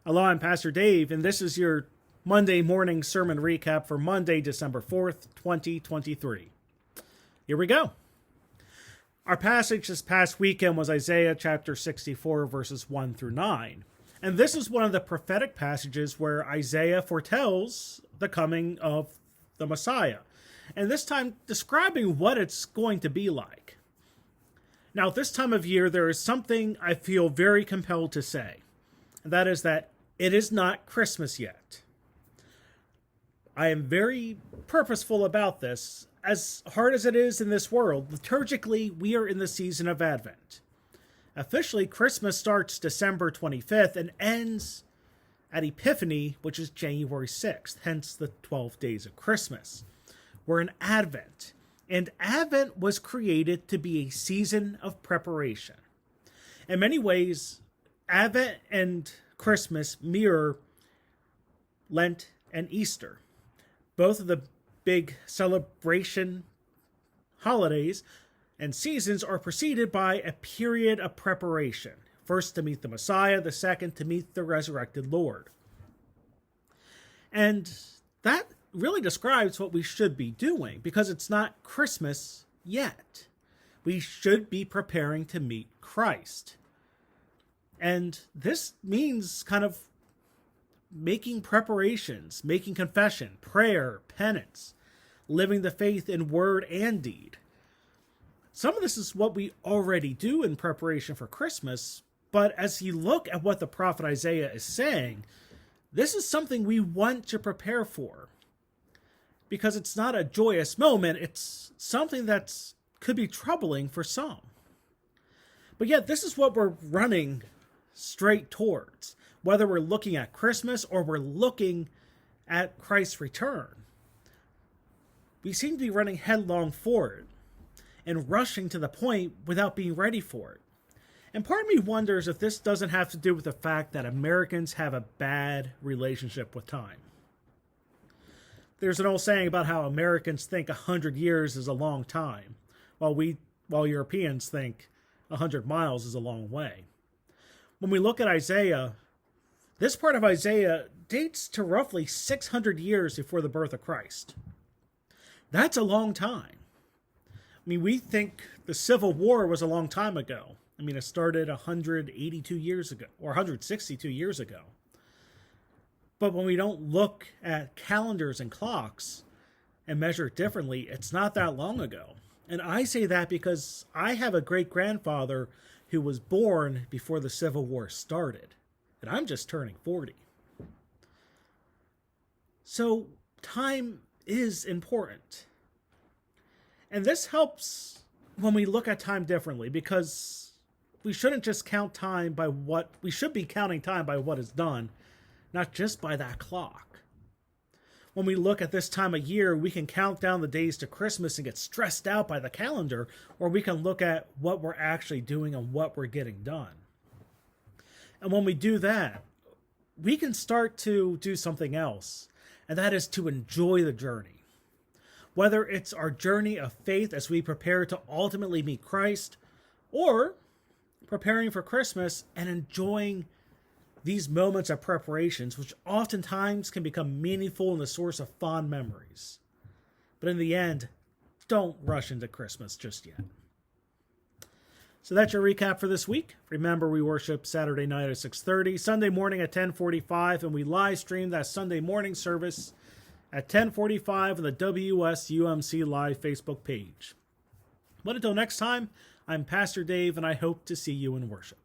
Hello, I'm Pastor Dave, and this is your Monday morning sermon recap for Monday, December 4th, 2023. Here we go. Our passage this past weekend was Isaiah chapter 64, verses 1 through 9. And this is one of the prophetic passages where Isaiah foretells the coming of the Messiah, and this time describing what it's going to be like. Now, at this time of year, there is something I feel very compelled to say, and that is that it is not Christmas yet. I am very purposeful about this. As hard as it is in this world, liturgically, we are in the season of Advent. Officially, Christmas starts December 25th and ends at Epiphany, which is January 6th, hence the 12 days of Christmas. We're in Advent, and Advent was created to be a season of preparation. In many ways, Advent and Christmas mirror Lent and Easter. Both of the big celebration holidays and seasons are preceded by a period of preparation. First, to meet the Messiah, the second, to meet the resurrected Lord. And that really describes what we should be doing, because it's not Christmas yet. We should be preparing to meet Christ. And this means kind of making preparations, making confession, prayer, penance, living the faith in word and deed. Some of this is what we already do in preparation for Christmas, but as you look at what the prophet Isaiah is saying, this is something we want to prepare for. Because it's not a joyous moment, it's something that could be troubling for some. But yet, this is what we're running straight towards, whether we're looking at Christmas or we're looking at Christ's return. We seem to be running headlong forward and rushing to the point without being ready for it. And part of me wonders if this doesn't have to do with the fact that Americans have a bad relationship with time. There's an old saying about how Americans think 100 years is a long time, while Europeans think 100 miles is a long way. When we look at Isaiah, this part of Isaiah dates to roughly 600 years before the birth of Christ. That's a long time. I mean, we think the Civil War was a long time ago. I mean, it started 182 years ago, or 162 years ago. But when we don't look at calendars and clocks and measure it differently, it's not that long ago. And I say that because I have a great-grandfather who was born before the Civil War started. And I'm just turning 40. So time is important. And this helps when we look at time differently, because we shouldn't just count time by we should be counting time by what is done, not just by that clock. When we look at this time of year, we can count down the days to Christmas and get stressed out by the calendar, or we can look at what we're actually doing and what we're getting done. And when we do that, we can start to do something else, and that is to enjoy the journey. Whether it's our journey of faith as we prepare to ultimately meet Christ, or preparing for Christmas and enjoying these moments of preparations, which oftentimes can become meaningful and the source of fond memories. But in the end, don't rush into Christmas just yet. So that's your recap for this week. Remember, we worship Saturday night at 6:30, Sunday morning at 10:45, and we live stream that Sunday morning service at 10:45 on the WSUMC Live Facebook page. But until next time, I'm Pastor Dave, and I hope to see you in worship.